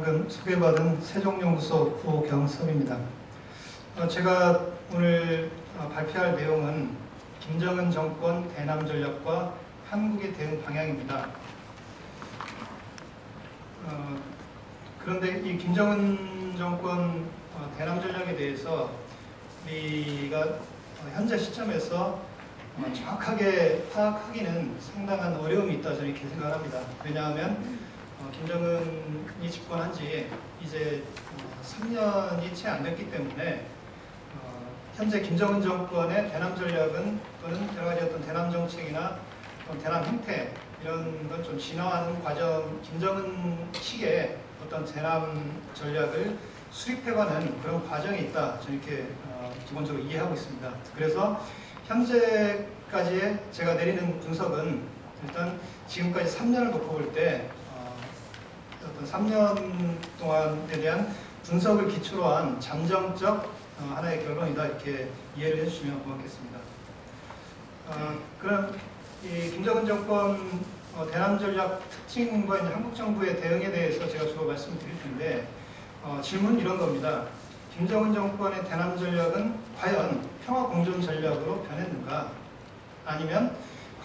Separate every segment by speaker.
Speaker 1: 방금 소개받은 세종연구소 고경섭입니다. 제가 오늘 발표할 내용은 김정은 정권 대남 전략과 한국의 대응 방향입니다. 그런데 이 김정은 정권 대남 전략에 대해서 우리가 현재 시점에서 정확하게 파악하기는 상당한 어려움이 있다 저는 이렇게 생각합니다. 왜냐하면 김정은이 집권한 지 이제 3년이 채 안 됐기 때문에 현재 김정은 정권의 대남 전략은 또는 여러 가지 어떤 대남 정책이나 대남 행태 이런 걸 좀 진화하는 과정, 김정은 측의 어떤 대남 전략을 수립해가는 그런 과정이 있다 저는 이렇게 기본적으로 이해하고 있습니다. 그래서 현재까지의 제가 내리는 분석은 일단 지금까지 3년을 놓고 볼 때 어떤 3년 동안에 대한 분석을 기초로 한 잠정적 하나의 결론이다 이렇게 이해를 해주시면 고맙겠습니다. 그럼 이 김정은 정권 대남 전략 특징과 이제 한국 정부의 대응에 대해서 제가 주로 말씀을 드릴 텐데 질문은 이런 겁니다. 김정은 정권의 대남 전략은 과연 평화 공존 전략으로 변했는가? 아니면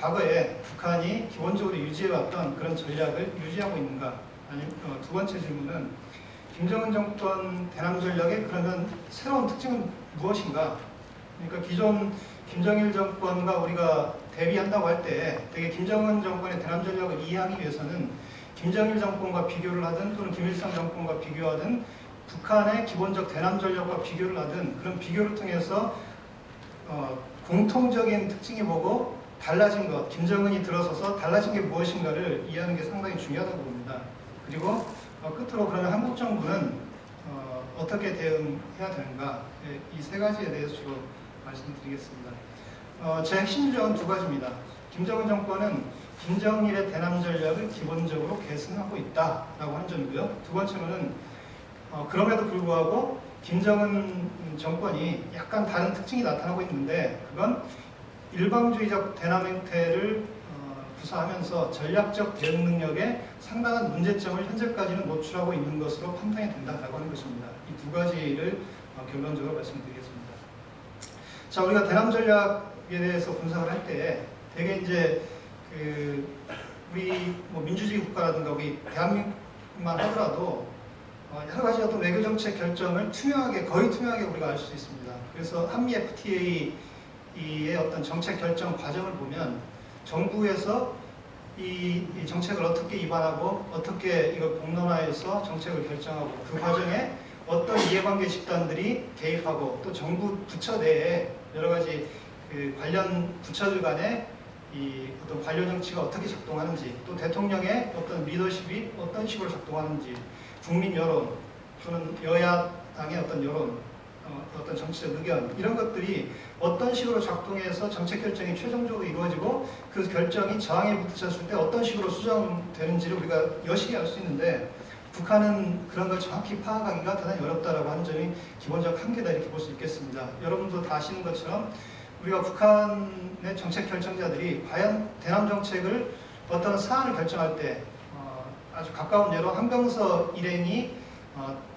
Speaker 1: 과거에 북한이 기본적으로 유지해왔던 그런 전략을 유지하고 있는가? 아니면 두 번째 질문은 김정은 정권 대남 전략의 그러면 새로운 특징은 무엇인가? 그러니까 기존 김정일 정권과 우리가 대비한다고 할 때 되게 김정은 정권의 대남 전략을 이해하기 위해서는 김정일 정권과 비교를 하든 또는 김일성 정권과 비교하든 북한의 기본적 대남 전략과 비교를 하든 그런 비교를 통해서 공통적인 특징이 뭐고 달라진 것, 김정은이 들어서서 달라진 게 무엇인가를 이해하는 게 상당히 중요하다고 봅니다. 그리고 끝으로 그러면 한국 정부는 어떻게 대응해야 되는가 이 세 가지에 대해서 주로 말씀드리겠습니다. 제 핵심 주장은 두 가지입니다. 김정은 정권은 김정일의 대남 전략을 기본적으로 계승하고 있다라고 하는 점이고요. 두 번째로는 그럼에도 불구하고 김정은 정권이 약간 다른 특징이 나타나고 있는데 그건 일방주의적 대남 행태를 구사하면서 전략적 대응 능력에 상당한 문제점을 현재까지는 노출하고 있는 것으로 판단이 된다고 하는 것입니다. 이 두 가지를 결론적으로 말씀드리겠습니다. 자, 우리가 대남 전략에 대해서 분석을 할 때 되게 이제 우리 민주주의 국가라든가 우리 대한민국만 하더라도 여러 가지 어떤 외교 정책 결정을 투명하게, 거의 투명하게 우리가 알 수 있습니다. 그래서 한미 FTA의 어떤 정책 결정 과정을 보면 정부에서 이 정책을 어떻게 입안하고 어떻게 이걸 공론화해서 정책을 결정하고 그 과정에 어떤 이해관계 집단들이 개입하고 또 정부 부처 내에 여러 가지 관련 부처들 간의 이 어떤 관료 정치가 어떻게 작동하는지 또 대통령의 어떤 리더십이 어떤 식으로 작동하는지 국민 여론 또는 여야당의 어떤 여론 어떤 정치적 의견 이런 것들이 어떤 식으로 작동해서 정책 결정이 최종적으로 이루어지고 그 결정이 저항에 부딪혔을 때 어떤 식으로 수정되는지를 우리가 여실히 알 수 있는데 북한은 그런 걸 정확히 파악하기가 대단히 어렵다라고 하는 점이 기본적 한계다 이렇게 볼 수 있겠습니다. 여러분도 다 아시는 것처럼 우리가 북한의 정책 결정자들이 과연 대남 정책을 어떤 사안을 결정할 때 아주 가까운 예로 한병서 일행이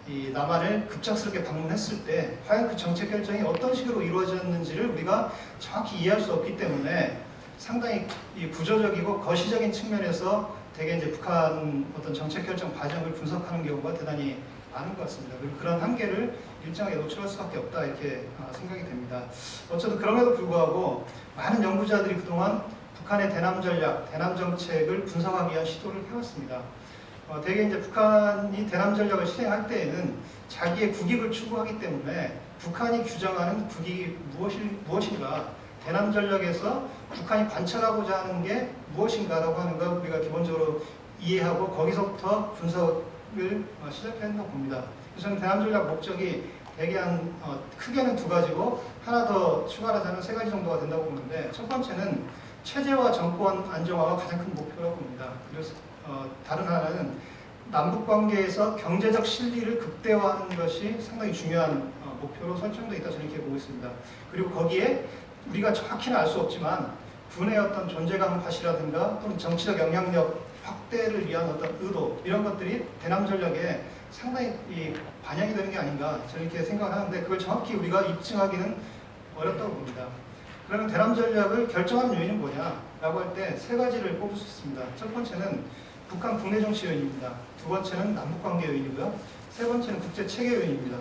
Speaker 1: 이 남한을 급작스럽게 방문했을 때 과연 그 정책 결정이 어떤 식으로 이루어졌는지를 우리가 정확히 이해할 수 없기 때문에 상당히 이 구조적이고 거시적인 측면에서 되게 이제 북한 어떤 정책 결정 과정을 분석하는 경우가 대단히 많은 것 같습니다. 그리고 그런 한계를 일정하게 노출할 수밖에 없다 이렇게 생각이 됩니다. 어쨌든 그럼에도 불구하고 많은 연구자들이 그동안 북한의 대남 전략, 대남 정책을 분석하기 위한 시도를 해왔습니다. 대개 이제 북한이 대남 전략을 실행할 때에는 자기의 국익을 추구하기 때문에 북한이 규정하는 국익이 무엇인가, 대남 전략에서 북한이 관철하고자 하는 게 무엇인가라고 하는 걸 우리가 기본적으로 이해하고 거기서부터 분석을 시작해야 한다고 봅니다. 그래서 저는 대남 전략 목적이 대개 크게는 두 가지고 하나 더 추가하자면 세 가지 정도가 된다고 보는데 첫 번째는 체제와 정권 안정화가 가장 큰 목표라고 봅니다. 그래서 다른 하나는 남북 관계에서 경제적 실리를 극대화하는 것이 상당히 중요한 목표로 설정되어 있다 저는 이렇게 보고 있습니다. 그리고 거기에 우리가 정확히는 알 수 없지만 군의 어떤 존재감 과시라든가 또는 정치적 영향력 확대를 위한 어떤 의도 이런 것들이 대남 전략에 상당히 반영이 되는 게 아닌가 저는 이렇게 생각을 하는데 그걸 정확히 우리가 입증하기는 어렵다고 봅니다. 그러면 대남 전략을 결정하는 요인은 뭐냐라고 할 때 세 가지를 꼽을 수 있습니다. 첫 번째는 북한 국내 정치 요인입니다. 두 번째는 남북관계 요인이고요. 세 번째는 국제 체계 요인입니다.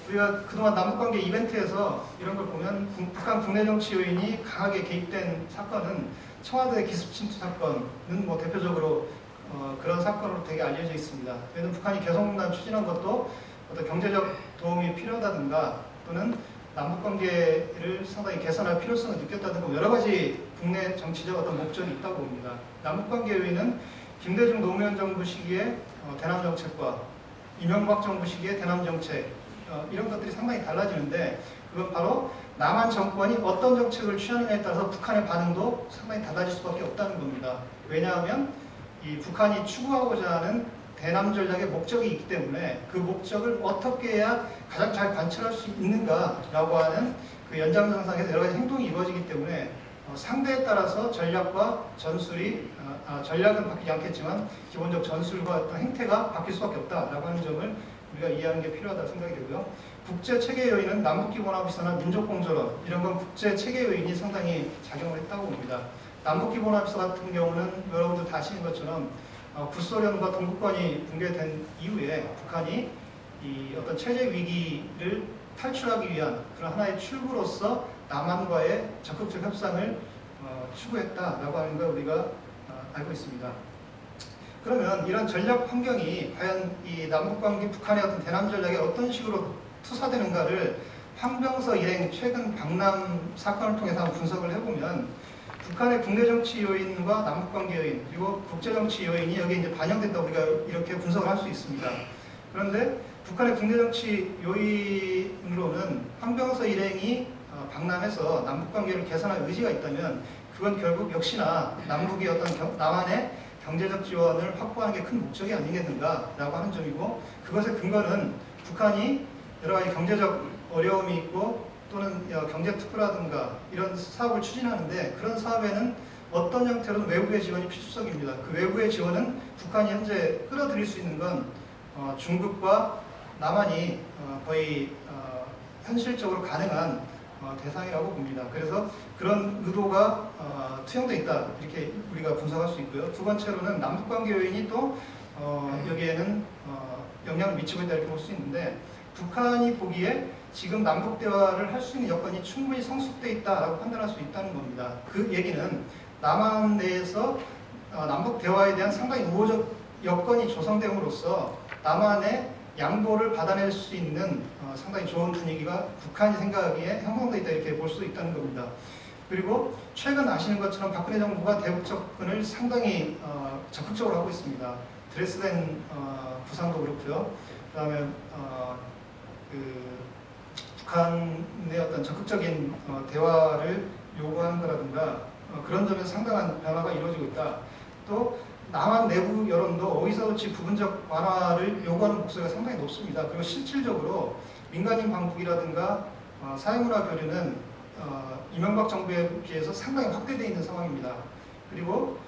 Speaker 1: 우리가 그동안 남북관계 이벤트에서 이런 걸 보면 북한 국내 정치 요인이 강하게 개입된 사건은 청와대 기습 침투 사건은 뭐 대표적으로 그런 사건으로 되게 알려져 있습니다. 왜냐하면 북한이 개성공단 추진한 것도 어떤 경제적 도움이 필요하다든가 또는 남북관계를 상당히 개선할 필요성을 느꼈다든가 여러 가지 국내 정치적 어떤 목적이 있다고 봅니다. 남북관계 요인은 김대중 노무현 정부 시기에 대남 정책과 이명박 정부 시기에 대남 정책 이런 것들이 상당히 달라지는데 그건 바로 남한 정권이 어떤 정책을 취하느냐에 따라서 북한의 반응도 상당히 달라질 수밖에 없다는 겁니다. 왜냐하면 이 북한이 추구하고자 하는 대남 전략의 목적이 있기 때문에 그 목적을 어떻게 해야 가장 잘 관철할 수 있는가라고 하는 그 연장선상에서 여러 가지 행동이 이루어지기 때문에 상대에 따라서 전략과 전술이 전략은 바뀌지 않겠지만 기본적 전술과 어떤 행태가 바뀔 수밖에 없다라고 하는 점을 우리가 이해하는 게 필요하다고 생각이 되고요. 국제 체계 요인은 남북기본합의서나 민족공조론 이런 건 국제 체계 요인이 상당히 작용을 했다고 봅니다. 남북기본합의서 같은 경우는 여러분들 다 아시는 것처럼 구소련과 동북권이 붕괴된 이후에 북한이 이 어떤 체제 위기를 탈출하기 위한 그런 하나의 출구로서 남한과의 적극적 협상을 추구했다라고 하는 걸 우리가 알고 있습니다. 그러면 이런 전략 환경이 과연 이 남북관계 북한의 어떤 대남 전략에 어떤 식으로 투사되는가를 황병서 일행 최근 방남 사건을 통해서 한번 분석을 해보면 북한의 국내 정치 요인과 남북관계 요인 그리고 국제 정치 요인이 여기에 이제 반영된다고 우리가 이렇게 분석을 할 수 있습니다. 그런데 북한의 국내 정치 요인으로는 황병서 일행이 방남에서 남북관계를 개선할 의지가 있다면 그건 결국 역시나 남북의 어떤 남한의 경제적 지원을 확보하는 게 큰 목적이 아니겠는가라고 하는 점이고 그것의 근거는 북한이 여러 가지 경제적 어려움이 있고 또는 경제특구라든가 이런 사업을 추진하는데 그런 사업에는 어떤 형태로든 외부의 지원이 필수적입니다. 그 외부의 지원은 북한이 현재 끌어들일 수 있는 건 중국과 남한이 거의 현실적으로 가능한 대상이라고 봅니다. 그래서 그런 의도가 투영되어 있다 이렇게 우리가 분석할 수 있고요. 두 번째로는 남북관계 요인이 또 여기에는 영향을 미치고 있다 이렇게 볼 수 있는데 북한이 보기에 지금 남북 대화를 할 수 있는 여건이 충분히 성숙되어 있다라고 판단할 수 있다는 겁니다. 그 얘기는 남한 내에서 남북 대화에 대한 상당히 우호적 여건이 조성됨으로써 남한의 양보를 받아낼 수 있는 상당히 좋은 분위기가 북한이 생각하기에 형성되어 있다 이렇게 볼 수 있다는 겁니다. 그리고 최근 아시는 것처럼 박근혜 정부가 대북 접근을 상당히 적극적으로 하고 있습니다. 드레스덴 부상도 그렇고요. 그 다음에 북한의 어떤 적극적인 대화를 요구하는 거라든가 그런 점에서 상당한 변화가 이루어지고 있다. 또 남한 내부 여론도 어휘사우치 부분적 완화를 요구하는 목소리가 상당히 높습니다. 그리고 실질적으로 민간인 방북이라든가 사회문화 교류는 이명박 정부에 비해서 상당히 확대되어 있는 상황입니다. 그리고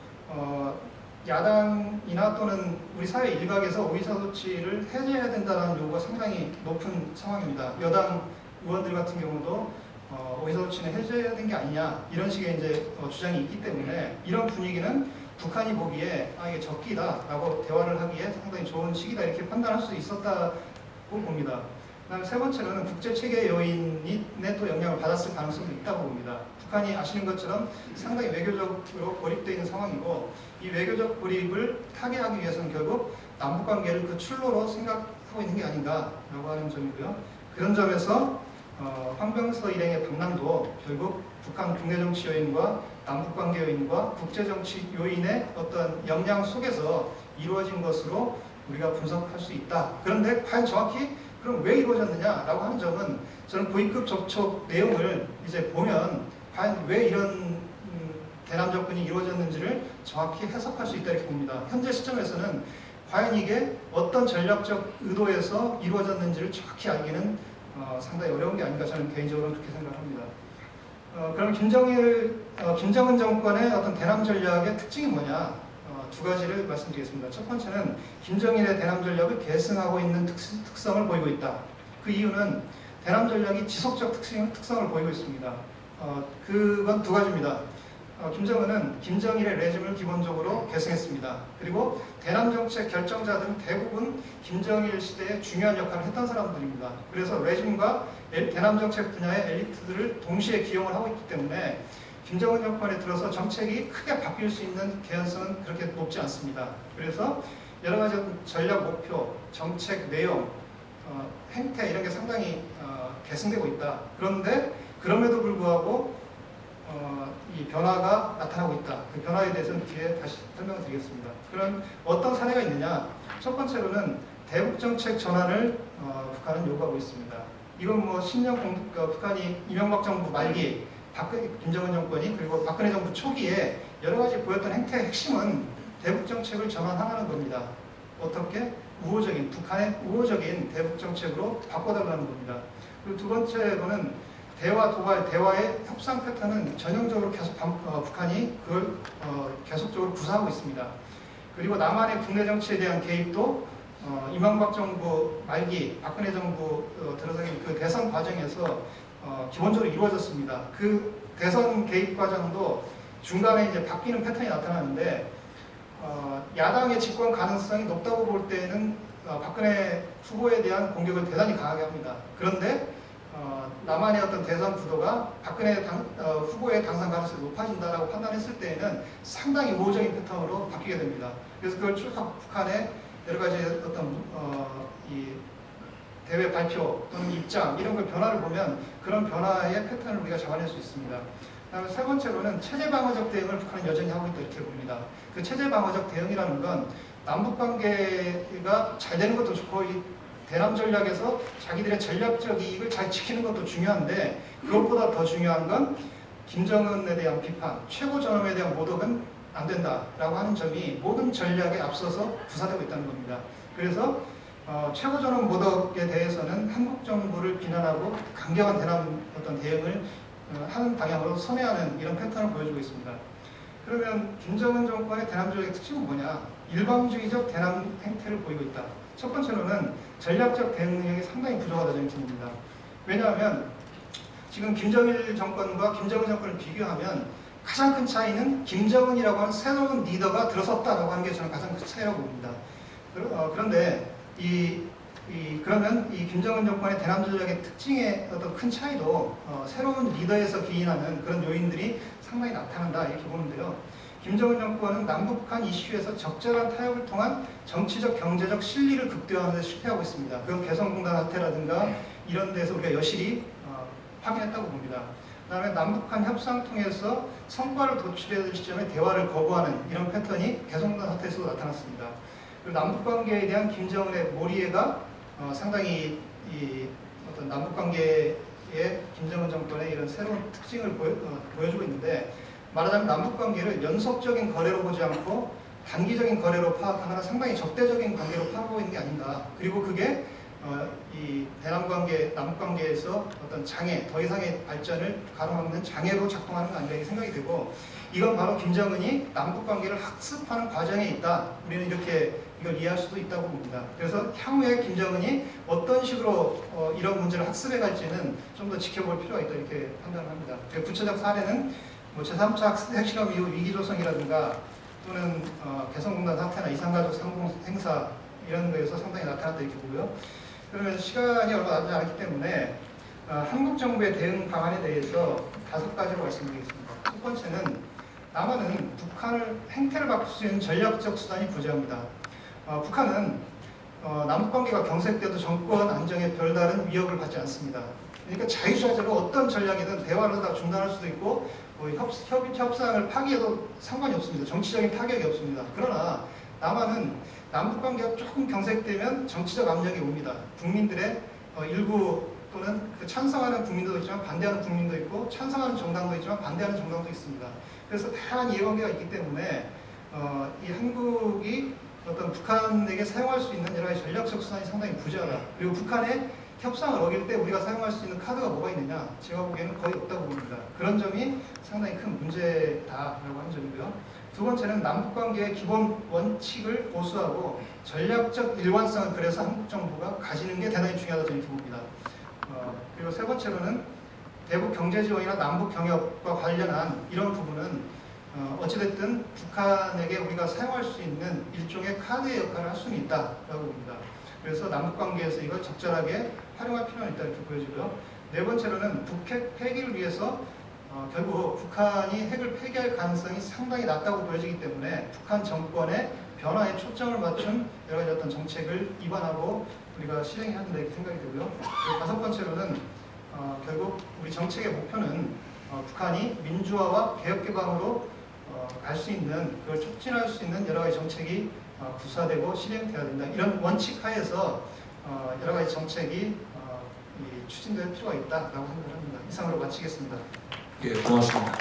Speaker 1: 야당이나 또는 우리 사회 일각에서 어휘사우치를 해제해야 된다는 요구가 상당히 높은 상황입니다. 여당 의원들 같은 경우도 어휘사우치는 해제해야 되는 게 아니냐 이런 식의 이제 주장이 있기 때문에 이런 분위기는 북한이 보기에 이게 적기다라고 대화를 하기에 상당히 좋은 시기다 이렇게 판단할 수 있었다고 봅니다. 그다음에 세 번째로는 국제체계 요인에 또 영향을 받았을 가능성도 있다고 봅니다. 북한이 아시는 것처럼 상당히 외교적으로 고립되어 있는 상황이고 이 외교적 고립을 타개하기 위해서는 결국 남북관계를 그 출로로 생각하고 있는 게 아닌가라고 하는 점이고요. 그런 점에서 황병서 일행의 방남도 결국 북한 국내정치 요인과 남북관계 요인과 국제정치 요인의 어떤 영향 속에서 이루어진 것으로 우리가 분석할 수 있다. 그런데 과연 정확히 그럼 왜 이루어졌느냐라고 하는 점은 저는 고위급 접촉 내용을 이제 보면 과연 왜 이런 대남 접근이 이루어졌는지를 정확히 해석할 수 있다 이렇게 봅니다. 현재 시점에서는 과연 이게 어떤 전략적 의도에서 이루어졌는지를 정확히 알기는 상당히 어려운 게 아닌가 저는 개인적으로 그렇게 생각합니다. 그럼 김정은 정권의 어떤 대남 전략의 특징이 뭐냐? 두 가지를 말씀드리겠습니다. 첫 번째는 김정일의 대남 전략을 계승하고 있는 특성을 보이고 있다. 그 이유는 대남 전략이 지속적 특성을 보이고 있습니다. 그건 두 가지입니다. 김정은은 김정일의 레짐을 기본적으로 계승했습니다. 그리고 대남 정책 결정자들은 대부분 김정일 시대에 중요한 역할을 했던 사람들입니다. 그래서 레짐과 대남 정책 분야의 엘리트들을 동시에 기용을 하고 있기 때문에 김정은 정권에 들어서 정책이 크게 바뀔 수 있는 개연성은 그렇게 높지 않습니다. 그래서 여러 가지 전략 목표, 정책 내용, 행태 이런 게 상당히 계승되고 있다. 그런데 그럼에도 불구하고 이 변화가 나타나고 있다. 그 변화에 대해서는 뒤에 다시 설명을 드리겠습니다. 그럼 어떤 사례가 있느냐? 첫 번째로는 대북 정책 전환을 북한은 요구하고 있습니다. 이건 뭐 10년 북한이 이명박 정부 말기 김정은 정권이 그리고 박근혜 정부 초기에 여러 가지 보였던 행태의 핵심은 대북 정책을 전환하는 겁니다. 어떻게? 북한의 우호적인 대북 정책으로 바꿔달라는 겁니다. 그리고 두 번째로는 대화 도발, 대화의 협상 패턴은 전형적으로 계속 북한이 그걸 계속적으로 구사하고 있습니다. 그리고 남한의 국내 정치에 대한 개입도 이명박 정부 말기, 박근혜 정부 들어서는 그 대선 과정에서 기본적으로 이루어졌습니다. 그 대선 개입 과정도 중간에 이제 바뀌는 패턴이 나타나는데 야당의 집권 가능성이 높다고 볼 때는 박근혜 후보에 대한 공격을 대단히 강하게 합니다. 그런데 남한의 어떤 대선 구도가 박근혜 후보의 당선 가능성이 높아진다라고 판단했을 때에는 상당히 우호적인 패턴으로 바뀌게 됩니다. 그래서 그걸 쭉 북한의 여러 가지 어떤 이 대외 발표 또는 입장 이런 걸 변화를 보면 그런 변화의 패턴을 우리가 잡아낼 수 있습니다. 그다음에 세 번째로는 체제 방어적 대응을 북한은 여전히 하고 있다 이렇게 봅니다. 그 체제 방어적 대응이라는 건 남북 관계가 잘 되는 것도 좋고 이 대남 전략에서 자기들의 전략적 이익을 잘 지키는 것도 중요한데 그것보다 더 중요한 건 김정은에 대한 비판, 최고 존엄에 대한 모독은 안 된다라고 하는 점이 모든 전략에 앞서서 부사되고 있다는 겁니다. 그래서 최고 존엄 모독에 대해서는 한국 정부를 비난하고 강경한 대남 어떤 대응을 하는 방향으로 선회하는 이런 패턴을 보여주고 있습니다. 그러면 김정은 정권의 대남 전략의 특징은 뭐냐? 일방주의적 대남 행태를 보이고 있다. 첫 번째로는 전략적 대응 능력이 상당히 부족하다 저는 봅니다. 왜냐하면 지금 김정일 정권과 김정은 정권을 비교하면 가장 큰 차이는 김정은이라고 하는 새로운 리더가 들어섰다라고 하는 게 저는 가장 큰 차이라고 봅니다. 그런데 그러면 이 김정은 정권의 대남 전략의 특징의 어떤 큰 차이도 새로운 리더에서 기인하는 그런 요인들이 상당히 나타난다 이렇게 보는데요. 김정은 정권은 남북한 이슈에서 적절한 타협을 통한 정치적, 경제적 실리를 극대화하는 데 실패하고 있습니다. 그건 개성공단 사태라든가 이런 데서 우리가 여실히 확인했다고 봅니다. 그 다음에 남북한 협상 통해서 성과를 도출해야 될 시점에 대화를 거부하는 이런 패턴이 개성공단 사태에서도 나타났습니다. 그리고 남북관계에 대한 김정은의 몰이해가 상당히 이 어떤 남북관계의 김정은 정권의 이런 새로운 특징을 보여주고 있는데 말하자면 남북관계를 연속적인 거래로 보지 않고 단기적인 거래로 파악하거나 상당히 적대적인 관계로 파악하고 있는 게 아닌가. 그리고 그게 이 대남관계, 남북관계에서 어떤 장애, 더 이상의 발전을 가로막는 장애로 작동하는 거 아닌가 이렇게 생각이 되고 이건 바로 김정은이 남북관계를 학습하는 과정에 있다. 우리는 이렇게 이걸 이해할 수도 있다고 봅니다. 그래서 향후에 김정은이 어떤 식으로 이런 문제를 학습해 갈지는 좀 더 지켜볼 필요가 있다 이렇게 판단을 합니다. 구체적 사례는 뭐 제3차 핵실험 이후 위기조성이라든가 또는 개성공단 사태나 이산가족 상봉 행사 이런 거에서 상당히 나타났다 이렇게 보고요. 그러면 시간이 얼마 남지 않았기 때문에 한국 정부의 대응 방안에 대해서 5가지로 말씀드리겠습니다. 첫 번째는 남한은 북한을 행태를 바꿀 수 있는 전략적 수단이 부재합니다. 북한은 남북관계가 경색돼도 정권 안정에 별다른 위협을 받지 않습니다. 그러니까 자유자재로 어떤 전략이든 대화를 하다가 중단할 수도 있고 협상을 파기해도 상관이 없습니다. 정치적인 타격이 없습니다. 그러나 남한은 남북관계가 조금 경색되면 정치적 압력이 옵니다. 국민들의 일부 또는 그 찬성하는 국민도 있지만 반대하는 국민도 있고 찬성하는 정당도 있지만 반대하는 정당도 있습니다. 그래서 다양한 이해관계가 있기 때문에 이 한국이 어떤 북한에게 사용할 수 있는 여러 가지 전략적 수단이 상당히 부재하다. 그리고 북한의 협상을 어길 때 우리가 사용할 수 있는 카드가 뭐가 있느냐? 제가 보기에는 거의 없다고 봅니다. 그런 점이 상당히 큰 문제다라고 하는 점이고요. 두 번째는 남북관계의 기본 원칙을 보수하고 전략적 일관성을 그래서 한국 정부가 가지는 게 대단히 중요하다고 저는 봅니다. 그리고 세 번째로는 대북 경제 지원이나 남북 경협과 관련한 이런 부분은 어찌됐든 북한에게 우리가 사용할 수 있는 일종의 카드의 역할을 할 수는 있다라고 봅니다. 그래서 남북관계에서 이걸 적절하게 활용할 필요는 있다 이렇게 보여지고요. 네 번째로는 북핵 폐기를 위해서 결국 북한이 핵을 폐기할 가능성이 상당히 낮다고 보여지기 때문에 북한 정권의 변화에 초점을 맞춘 여러 가지 어떤 정책을 입안하고 우리가 실행해야 된다 이렇게 생각이 되고요. 그리고 다섯 번째로는 결국 우리 정책의 목표는 북한이 민주화와 개혁 기반으로 갈 수 있는, 그걸 촉진할 수 있는 여러 가지 정책이 구사되고 실행돼야 된다. 이런 원칙 하에서 여러 가지 정책이 추진될 필요가 있다라고 생각합니다. 이상으로 마치겠습니다.
Speaker 2: 예, 고맙습니다.